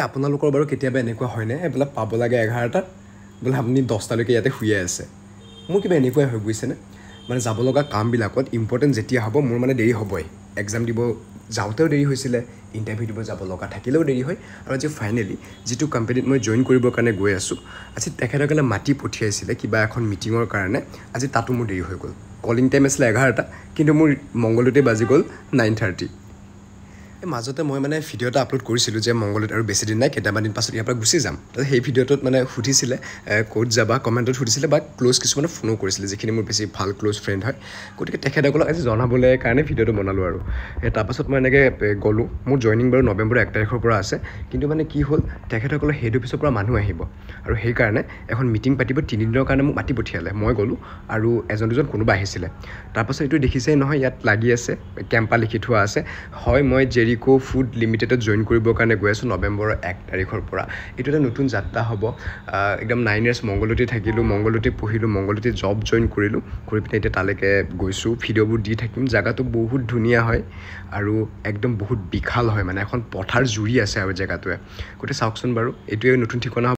আপোনালোকৰ বাৰু কেতিয়াবা এনেকুৱা হয়নে বোলে পাব লাগে 11টাত বোলে আপুনি 10টালৈকে ইয়াতে শুয়ে আছে মোৰ কিবা এনেকুৱাই হৈ গৈছেনে মানে যাব লগা কামবিলাকত ইম্পৰ্টেণ্ট যেতিয়া হ'ব মোৰ মানে দেৰি হ'বই এক্সাম দিব যাওঁতেও দেৰি হৈছিলে ইণ্টাৰভিউ দিব যাব লগা থাকিলেও দেৰি হয় আৰু আজি ফাইনেলি যিটো কোম্পানীত মই জইন কৰিবৰ কাৰণে গৈ আছোঁ আজি তেখেতসকলে মাতি পঠিয়াইছিলে কিবা এখন মিটিঙৰ কাৰণে আজি তাতো মোৰ দেৰি হৈ গ'ল কলিং টাইম আছিলে 11টা কিন্তু মোৰ মংগলদৈতে বাজি গ'ল 9:30 মাজতে মই মানে ভিডিঅ' এটা আপলোড কৰিছিলোঁ যে মংগলদৈত আৰু বেছি দিন নাই কেইটামান দিন পাছত ইয়াৰ পৰা গুচি যাম তাৰপিছত সেই ভিডিঅ'টোত মানে সুধিছিলে ক'ত যাবা কমেণ্টত সুধিছিলে বা ক্ল'জ কিছুমানে ফোনো কৰিছিলে যিখিনি মোৰ বেছি ভাল ক্ল'জ ফ্ৰেণ্ড হয় গতিকে তেখেতসকলক আজি জনাবলৈ কাৰণে ভিডিঅ'টো বনালোঁ আৰু তাৰপাছত মই এনেকৈ গ'লোঁ মোৰ জইনিং বাৰু নৱেম্বৰৰ 1 তাৰিখৰ পৰা আছে কিন্তু মানে কি হ'ল তেখেতসকলৰ হেড অফিচৰ পৰা মানুহ আহিব আৰু সেইকাৰণে এখন মিটিং পাতিব 3 দিনৰ কাৰণে মোক মাতি পঠিয়ালে মই গ'লোঁ আৰু এজন দুজন কোনোবা আহিছিলে তাৰপাছত এইটো দেখিছেই নহয় ইয়াত লাগি আছে কেম্পা লিখি থোৱা আছে হয় মই জেৰিকো ফুড লিমিটেডত জইন কৰিবৰ কাৰণে গৈ আছোঁ নৱেম্বৰৰ 1 তাৰিখৰ পৰা এইটো এটা নতুন যাত্ৰা হ'ব একদম 9 ইয়াৰ্ছ মংগলদৈতে থাকিলোঁ মংগলদৈতে পঢ়িলোঁ মংগলদৈতে জব জইন কৰিলোঁ কৰি পিনে এতিয়া তালৈকে গৈছোঁ ভিডিঅ'বোৰ দি থাকিম জেগাটো বহুত ধুনীয়া হয় আৰু একদম বহুত বিশাল হয় মানে এখন পথাৰ জুৰি আছে আৰু জেগাটোৱে গতিকে চাওকচোন বাৰু এইটোৱে নতুন ঠিকনা